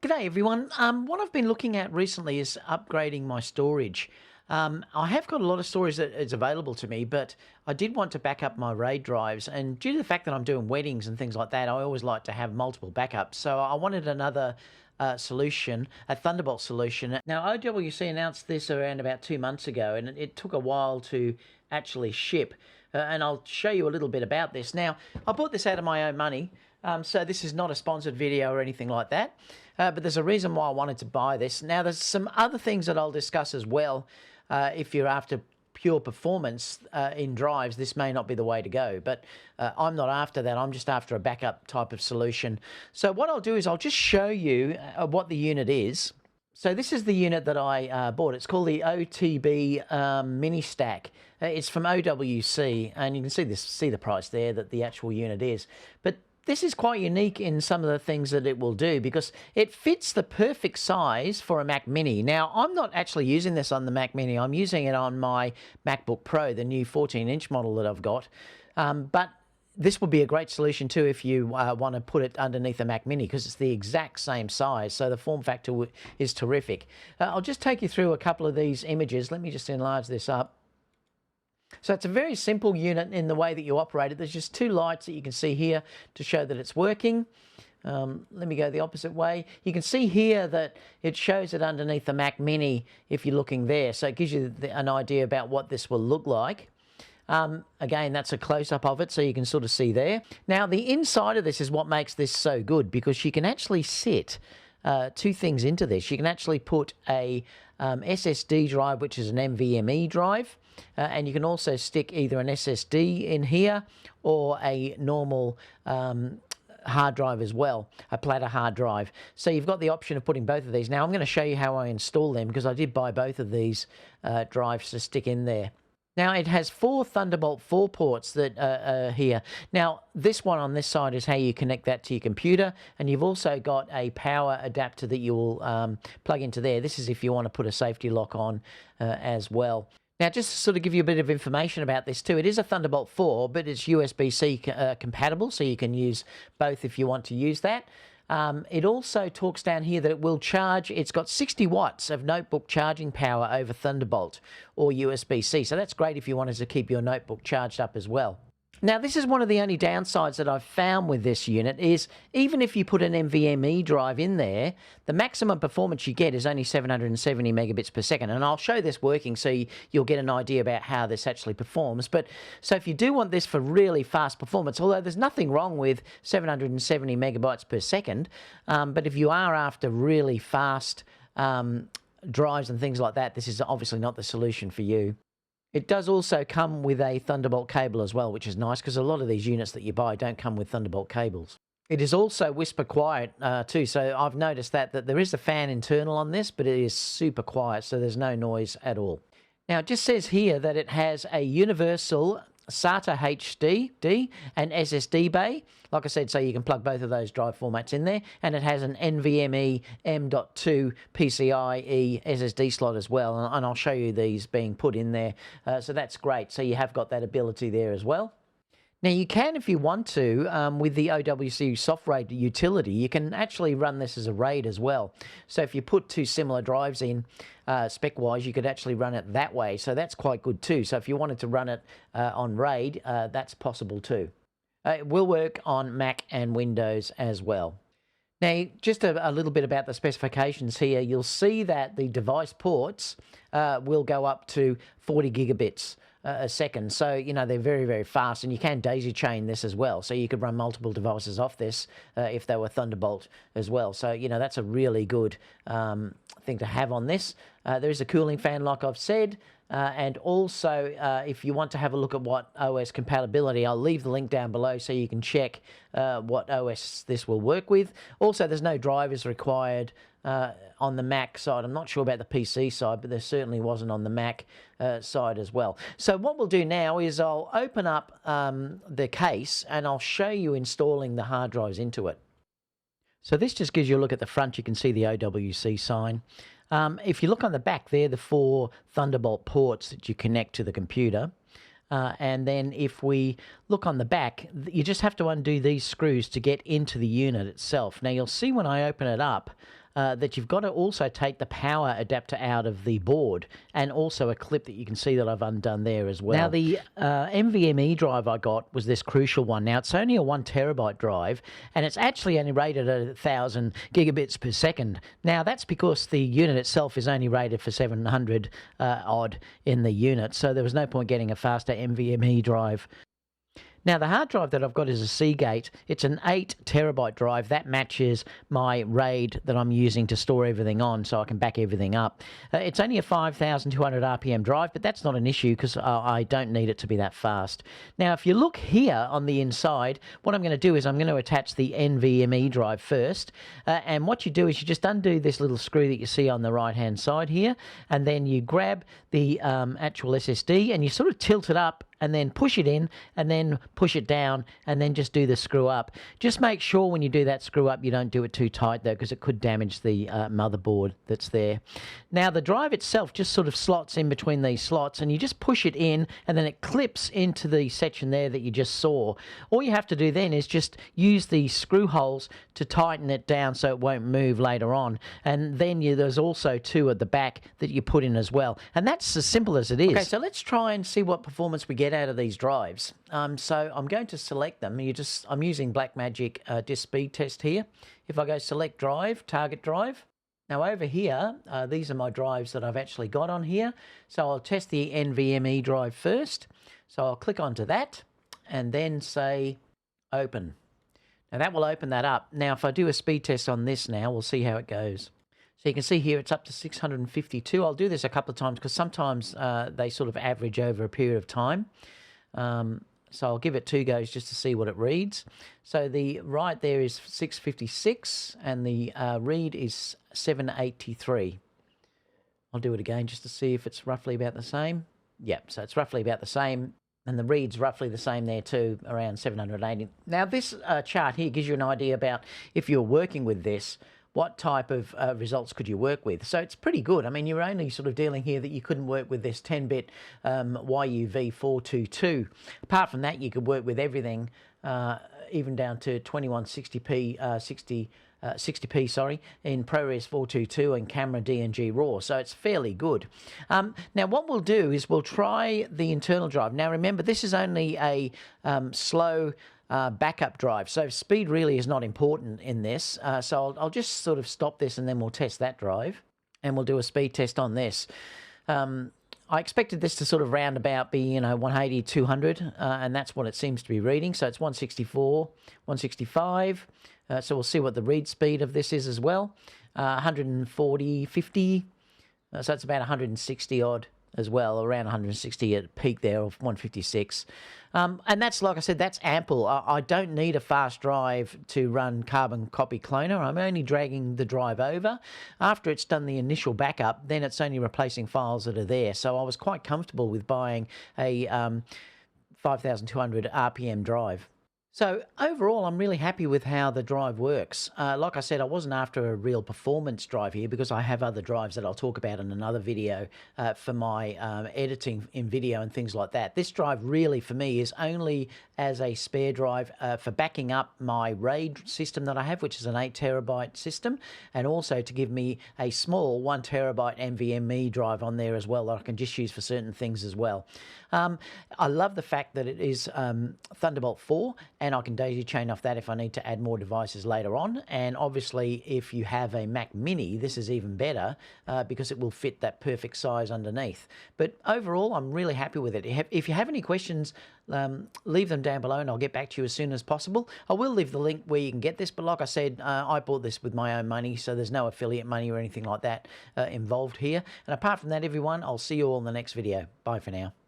G'day everyone. What I've been looking at recently is upgrading my storage. I have got a lot of storage that is available to me, but I did want to back up my RAID drives, and due to the fact that I'm doing weddings and things like that, I always like to have multiple backups. So I wanted another solution, a Thunderbolt solution. Now OWC announced this around about 2 months ago, and it took a while to actually ship. And I'll show you a little bit about this. Now, I bought this out of my own money, so this is not a sponsored video or anything like that. But there's a reason why I wanted to buy this. Now, there's some other things that I'll discuss as well. If you're after pure performance in drives, this may not be the way to go. But I'm not after that. I'm just after a backup type of solution. So what I'll do is I'll just show you what the unit is. So this is the unit that I bought. It's called the OTB MINISTAck. It's from OWC, and you can see the price there that the actual unit is. But this is quite unique in some of the things that it will do because it fits the perfect size for a Mac Mini. Now, I'm not actually using this on the Mac Mini. I'm using it on my MacBook Pro, the new 14-inch model that I've got. But this would be a great solution too if you want to put it underneath a Mac Mini because it's the exact same size, so the form factor is terrific. I'll just take you through a couple of these images. Let me just enlarge this up. So it's a very simple unit in the way that you operate it. There's just two lights that you can see here to show that it's working. Let me go the opposite way. You can see here that it shows it underneath the Mac Mini if you're looking there, so it gives you an idea about what this will look like. Again, that's a close-up of it, so you can sort of see there. Now, the inside of this is what makes this so good, because you can actually sit two things into this. You can actually put a SSD drive, which is an NVMe drive, and you can also stick either an SSD in here or a normal hard drive as well, a platter hard drive. So you've got the option of putting both of these. Now, I'm going to show you how I install them, because I did buy both of these drives to stick in there. Now, it has 4 Thunderbolt 4 ports that are here. Now, this one on this side is how you connect that to your computer, and you've also got a power adapter that you will plug into there. This is if you want to put a safety lock on as well. Now, just to sort of give you a bit of information about this too, it is a Thunderbolt 4, but it's USB-C compatible, so you can use both if you want to use that. It also talks down here that it will charge. It's got 60 watts of notebook charging power over Thunderbolt or USB-C. So that's great if you wanted to keep your notebook charged up as well. Now, this is one of the only downsides that I've found with this unit is even if you put an NVMe drive in there, the maximum performance you get is only 770 megabits per second. And I'll show this working so you'll get an idea about how this actually performs. But so if you do want this for really fast performance, although there's nothing wrong with 770 megabytes per second, but if you are after really fast drives and things like that, this is obviously not the solution for you. It does also come with a Thunderbolt cable as well, which is nice because a lot of these units that you buy don't come with Thunderbolt cables. It is also whisper quiet too, so I've noticed that there is a fan internal on this, but it is super quiet, so there's no noise at all. Now, it just says here that it has a universal SATA HD and SSD bay, like I said, so you can plug both of those drive formats in there, and it has an NVMe M.2 PCIe SSD slot as well, and I'll show you these being put in there, so that's great. So you have got that ability there as well. Now, you can, if you want to, with the OWC Soft RAID utility, you can actually run this as a RAID as well. So if you put two similar drives in, spec-wise, you could actually run it that way. So that's quite good too. So if you wanted to run it on RAID, that's possible too. It will work on Mac and Windows as well. Now, just a little bit about the specifications here. You'll see that the device ports will go up to 40 gigabits a second. So, you know, they're very, very fast, and you can daisy chain this as well. So you could run multiple devices off this if they were Thunderbolt as well. So, you know, that's a really good thing to have on this. There is a cooling fan, like I've said. And also, if you want to have a look at what OS compatibility, I'll leave the link down below so you can check what OS this will work with. Also, there's no drivers required on the Mac side. I'm not sure about the PC side, but there certainly wasn't on the Mac side as well. So what we'll do now is I'll open up the case and I'll show you installing the hard drives into it. So this just gives you a look at the front. You can see the OWC sign. If you look on the back there, the 4 Thunderbolt ports that you connect to the computer. And then if we look on the back, you just have to undo these screws to get into the unit itself. Now you'll see when I open it up, that you've got to also take the power adapter out of the board, and also a clip that you can see that I've undone there as well. Now, the NVMe drive I got was this crucial one. Now, it's only a 1 terabyte drive, and it's actually only rated at 1,000 gigabits per second. Now, that's because the unit itself is only rated for 700 odd in the unit, so there was no point getting a faster NVMe drive. Now, the hard drive that I've got is a Seagate. It's an 8 terabyte drive. That matches my RAID that I'm using to store everything on, so I can back everything up. It's only a 5,200 RPM drive, but that's not an issue because I don't need it to be that fast. Now, if you look here on the inside, what I'm going to do is I'm going to attach the NVMe drive first. And what you do is you just undo this little screw that you see on the right-hand side here, and then you grab the actual SSD and you sort of tilt it up, and then push it in, and then push it down, and then just do the screw up. Just make sure when you do that screw up, you don't do it too tight, though, because it could damage the motherboard that's there. Now, the drive itself just sort of slots in between these slots, and you just push it in, and then it clips into the section there that you just saw. All you have to do then is just use the screw holes to tighten it down so it won't move later on. And then there's also 2 at the back that you put in as well. And that's as simple as it is. Okay, so let's try and see what performance we get out of these drives. So I'm going to select them. I'm using Blackmagic Disk Speed Test here. If I go select drive, target drive. Now over here, these are my drives that I've actually got on here. So I'll test the NVMe drive first. So I'll click onto that and then say open. Now that will open that up. Now if I do a speed test on this now, we'll see how it goes. So you can see here it's up to 652. I'll do this a couple of times because sometimes they sort of average over a period of time. So I'll give it 2 goes just to see what it reads. So the write there is 656 and the read is 783. I'll do it again just to see if it's roughly about the same. Yep, so it's roughly about the same. And the read's roughly the same there too, around 780. Now this chart here gives you an idea about if you're working with this, what type of results could you work with? So it's pretty good. I mean, you're only sort of dealing here that you couldn't work with this 10-bit YUV422. Apart from that, you could work with everything, even down to 2160p, 60p, sorry, in ProRes 422 and Camera DNG RAW. So it's fairly good. Now, what we'll do is we'll try the internal drive. Now, remember, this is only a slow backup drive, so speed really is not important in this. So I'll just sort of stop this and then we'll test that drive and we'll do a speed test on this. I expected this to sort of roundabout be, 180, 200, and that's what it seems to be reading. So it's 164, 165. So we'll see what the read speed of this is as well. 140, 50. So it's about 160 odd as well, around 160 at peak there of 156. And that's, like I said, that's ample. I don't need a fast drive to run Carbon Copy Cloner. I'm only dragging the drive over. After it's done the initial backup, then it's only replacing files that are there. So I was quite comfortable with buying a 5,200 RPM drive. So overall, I'm really happy with how the drive works. Like I said, I wasn't after a real performance drive here because I have other drives that I'll talk about in another video for my editing in video and things like that. This drive really, for me, is only as a spare drive for backing up my RAID system that I have, which is an 8 terabyte system, and also to give me a small 1 terabyte NVMe drive on there as well that I can just use for certain things as well. I love the fact that it is Thunderbolt 4, and I can daisy chain off that if I need to add more devices later on. And obviously, if you have a Mac Mini, this is even better because it will fit that perfect size underneath. But overall, I'm really happy with it. If you have any questions, leave them down below and I'll get back to you as soon as possible. I will leave the link where you can get this, but like I said, I bought this with my own money, so there's no affiliate money or anything like that involved here. And apart from that, everyone, I'll see you all in the next video. Bye for now.